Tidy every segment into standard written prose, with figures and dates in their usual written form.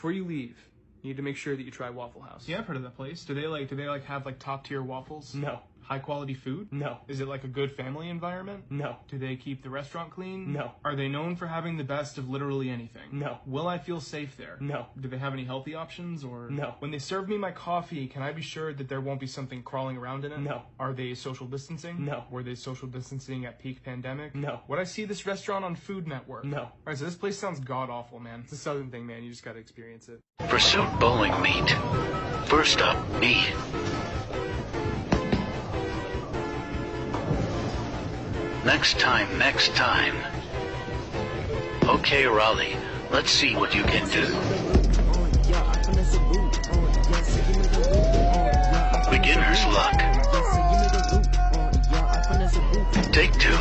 before you leave, you need to make sure that you try Waffle House. Yeah, I've heard of that place. Do they have like top tier waffles? No. High quality food? No. Is it like a good family environment? No. Do they keep the restaurant clean? No. Are they known for having the best of literally anything? No. Will I feel safe there? No. Do they have any healthy options or? No. When they serve me my coffee, can I be sure that there won't be something crawling around in it? No. Are they social distancing? No. Were they social distancing at peak pandemic? No. Would I see this restaurant on Food Network? No. Alright, so this place sounds god awful, man. It's a southern thing, man. You just gotta experience it. Pursuit bowling meet. First up, me. Next time. Okay, Raleigh, let's see what you can do. Beginner's luck. Take two.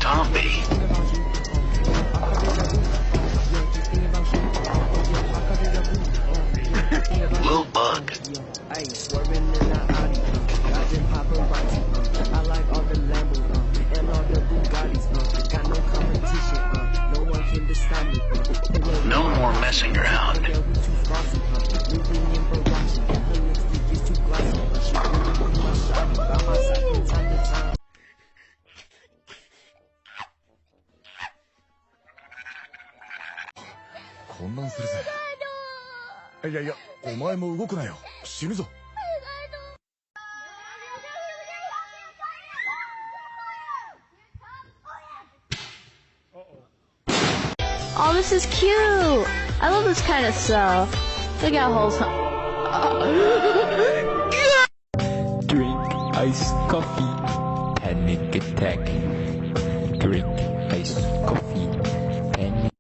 Tomby. Lil Bug. I ain't swerving in the Audi, dodging paparazzi, I like all the Lambos, and all the Bugattis, got no competition, no one can stop me, No more messing around. Oh, this is cute! I love this kind of stuff. Look at holes. Drink iced coffee, panic attack. Drink iced coffee, panic.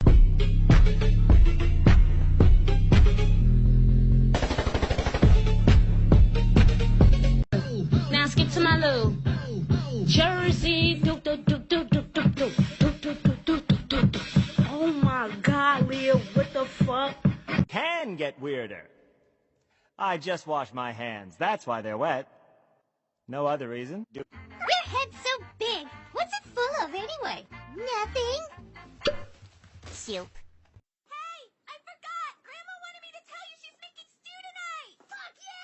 Now skip to my loo. Jersey. Oh my God, Leah, what the fuck? Can get weirder. I just washed my hands. That's why they're wet. No other reason. Your head's so big. What's it full of anyway? Nothing. Soup. Hey, I forgot. Grandma wanted me to tell you she's making stew tonight. Fuck yeah!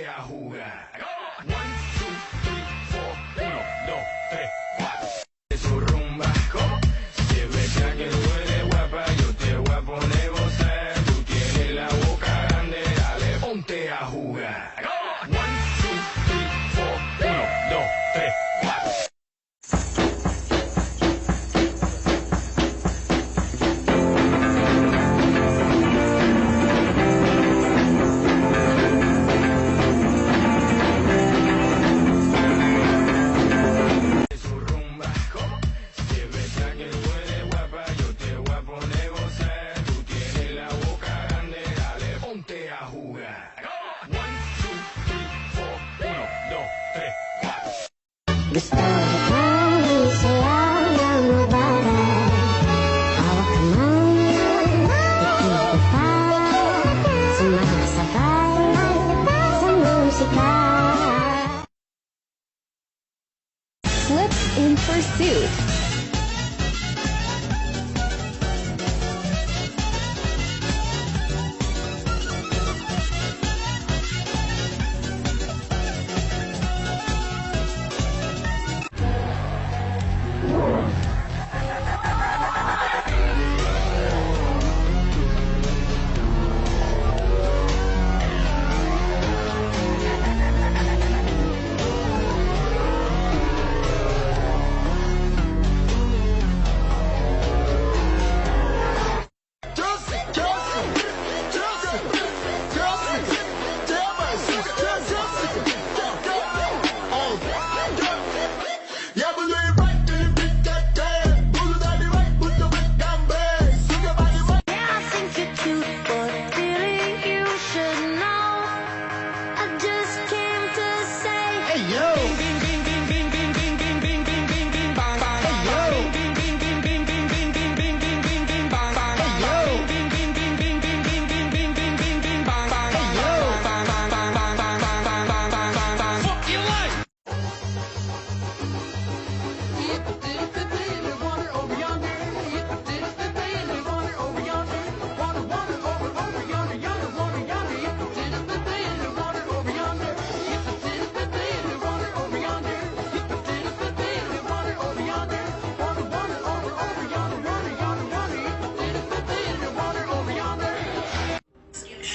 A jugar.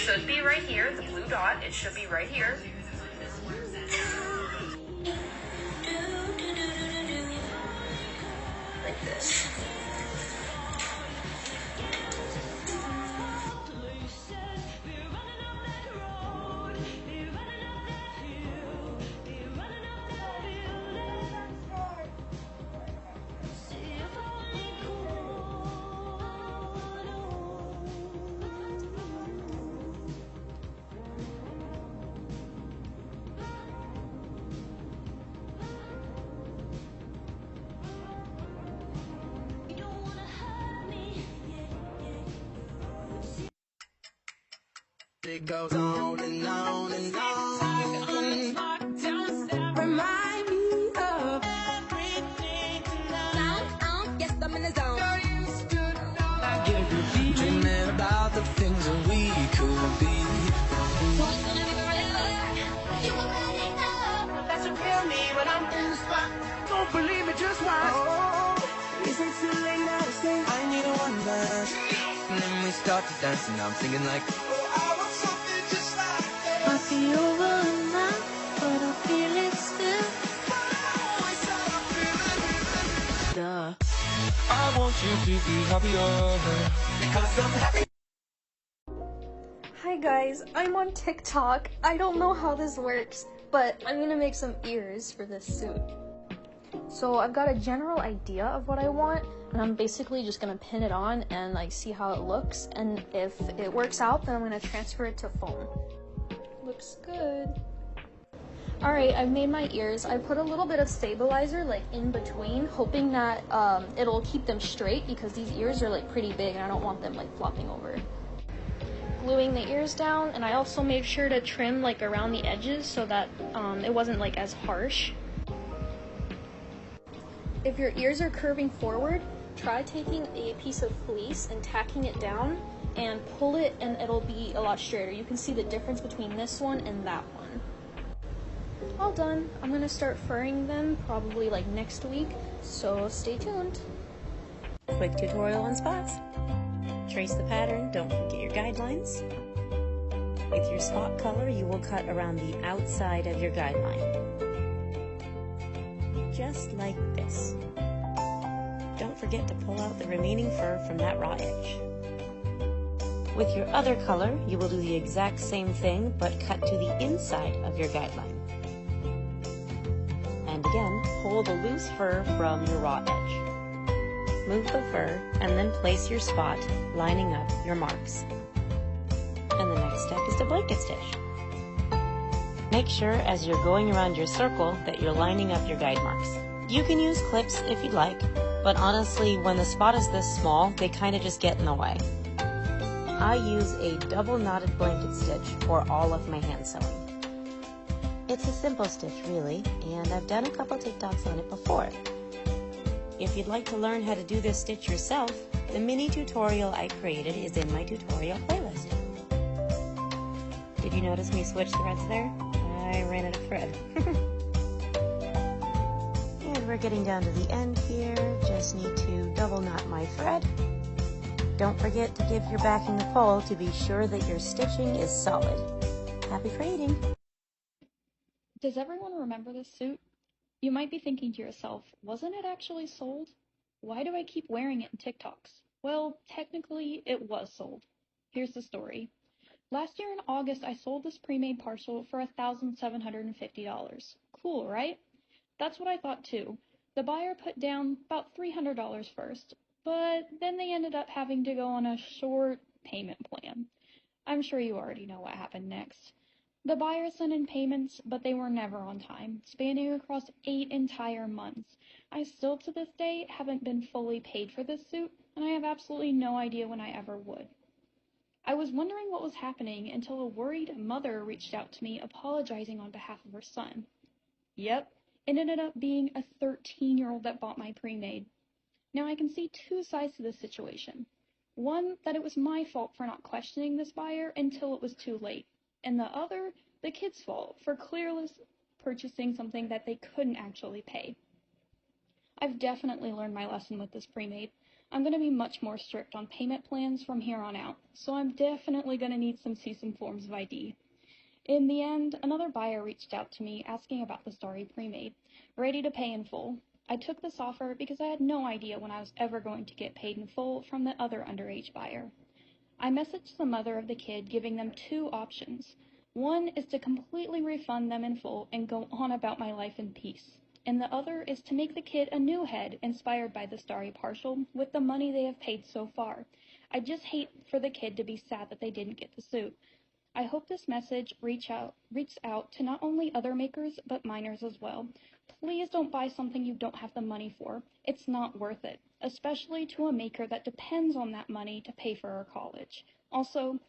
should be right here, the blue dot, it should be right here. Like this. It goes on and on and on. Remind me of everything tonight. Yes, I'm in the zone. Dreaming about the things that we could be. You already know. That's a real me when I'm in the spot. Don't believe it, just watch. Oh, isn't too late now to say I need a one dance. And then we start to dance and I'm singing like, I feel over now, but I feel it still. Duh. I want you to be happier because I'm happy. Hi guys, I'm on TikTok. I don't know how this works, but I'm gonna make some ears for this suit. So I've got a general idea of what I want, and I'm basically just gonna pin it on and like see how it looks, and if it works out, then I'm gonna transfer it to foam. Looks good. Alright, I've made my ears. I put a little bit of stabilizer like in between, hoping that it'll keep them straight because these ears are like pretty big and I don't want them like flopping over. Gluing the ears down, and I also made sure to trim like around the edges so that it wasn't like as harsh. If your ears are curving forward, try taking a piece of fleece and tacking it down and pull it and it'll be a lot straighter. You can see the difference between this one and that one. All done. I'm gonna start furring them probably like next week, so stay tuned. Quick tutorial on spots. Trace the pattern, don't forget your guidelines. With your spot color, you will cut around the outside of your guideline. Just like this. Don't forget to pull out the remaining fur from that raw edge. With your other color, you will do the exact same thing, but cut to the inside of your guideline. And again, pull the loose fur from your raw edge. Move the fur, and then place your spot, lining up your marks. And the next step is to blanket stitch. Make sure as you're going around your circle that you're lining up your guide marks. You can use clips if you'd like, but honestly, when the spot is this small, they kind of just get in the way. I use a double knotted blanket stitch for all of my hand sewing. It's a simple stitch really, and I've done a couple TikToks on it before. If you'd like to learn how to do this stitch yourself, the mini tutorial I created is in my tutorial playlist. Did you notice me switch threads there? I ran out of thread. And we're getting down to the end here, just need to double knot my thread. Don't forget to give your backing a pull to be sure that your stitching is solid. Happy creating! Does everyone remember this suit? You might be thinking to yourself, wasn't it actually sold? Why do I keep wearing it in TikToks? Well, technically, it was sold. Here's the story. Last year in August, I sold this pre-made parcel for $1,750. Cool, right? That's what I thought too. The buyer put down about $300 first, but then they ended up having to go on a short payment plan. I'm sure you already know what happened next. The buyer sent in payments, but they were never on time, spanning across 8 entire months. I still to this day haven't been fully paid for this suit, and I have absolutely no idea when I ever would. I was wondering what was happening until a worried mother reached out to me apologizing on behalf of her son. Yep, it ended up being a 13-year-old that bought my pre-made. Now I can see two sides to this situation. One, that it was my fault for not questioning this buyer until it was too late. And the other, the kid's fault for clearly purchasing something that they couldn't actually pay. I've definitely learned my lesson with this pre-made. I'm going to be much more strict on payment plans from here on out, so I'm definitely going to see some forms of ID. In the end, another buyer reached out to me asking about the Starry pre-made, ready to pay in full. I took this offer because I had no idea when I was ever going to get paid in full from the other underage buyer. I messaged the mother of the kid giving them two options. One is to completely refund them in full and go on about my life in peace. And the other is to make the kid a new head inspired by the Starry partial with the money they have paid so far. I just hate for the kid to be sad that they didn't get the suit. I hope this message reaches out to not only other makers, but minors as well. Please don't buy something you don't have the money for. It's not worth it, especially to a maker that depends on that money to pay for her college. Also,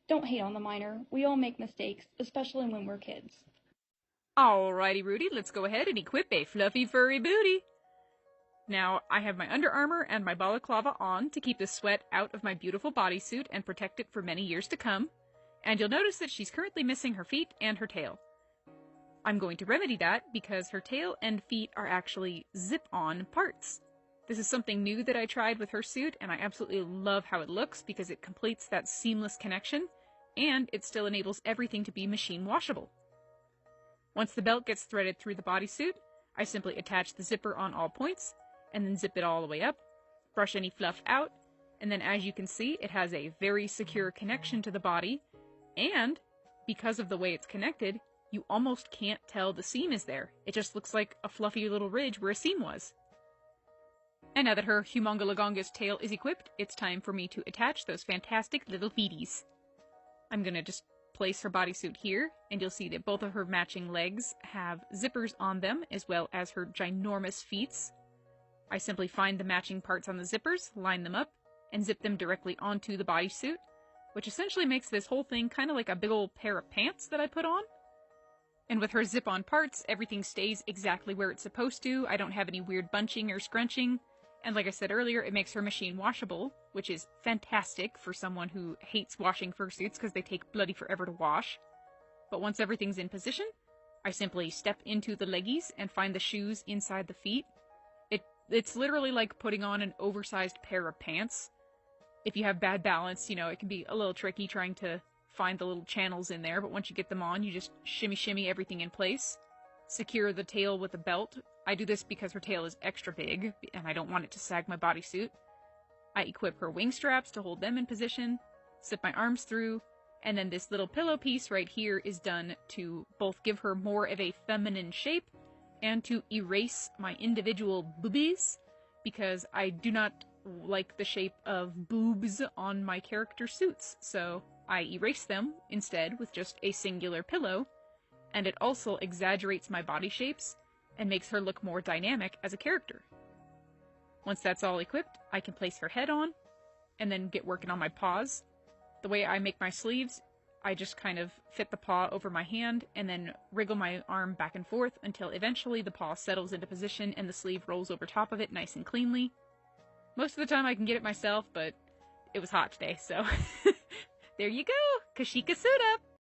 don't hate on the minor. We all make mistakes, especially when we're kids. Alrighty, Rudy, let's go ahead and equip a fluffy furry booty. Now, I have my Under Armour and my balaclava on to keep the sweat out of my beautiful bodysuit and protect it for many years to come. And you'll notice that she's currently missing her feet and her tail. I'm going to remedy that because her tail and feet are actually zip-on parts. This is something new that I tried with her suit, and I absolutely love how it looks because it completes that seamless connection, and it still enables everything to be machine washable. Once the belt gets threaded through the bodysuit, I simply attach the zipper on all points, and then zip it all the way up, brush any fluff out, and then as you can see, it has a very secure connection to the body, and because of the way it's connected, you almost can't tell the seam is there. It just looks like a fluffy little ridge where a seam was. And now that her humongous tail is equipped, it's time for me to attach those fantastic little feeties. I'm gonna just place her bodysuit here, and you'll see that both of her matching legs have zippers on them, as well as her ginormous feet. I simply find the matching parts on the zippers, line them up, and zip them directly onto the bodysuit, which essentially makes this whole thing kind of like a big old pair of pants that I put on. And with her zip-on parts, everything stays exactly where it's supposed to. I don't have any weird bunching or scrunching. And like I said earlier, it makes her machine washable, which is fantastic for someone who hates washing fursuits because they take bloody forever to wash. But once everything's in position, I simply step into the leggies and find the shoes inside the feet. It's literally like putting on an oversized pair of pants. If you have bad balance, it can be a little tricky trying to find the little channels in there, but once you get them on, you just shimmy everything in place. Secure the tail with a belt. I do this because her tail is extra big, and I don't want it to sag my bodysuit. I equip her wing straps to hold them in position, slip my arms through, and then this little pillow piece right here is done to both give her more of a feminine shape and to erase my individual boobies, because I do not like the shape of boobs on my character suits, so I erase them instead with just a singular pillow, and it also exaggerates my body shapes and makes her look more dynamic as a character. Once that's all equipped, I can place her head on, and then get working on my paws. The way I make my sleeves, I just kind of fit the paw over my hand, and then wriggle my arm back and forth until eventually the paw settles into position and the sleeve rolls over top of it nice and cleanly. Most of the time I can get it myself, but it was hot today, so there you go! Kashika suit up!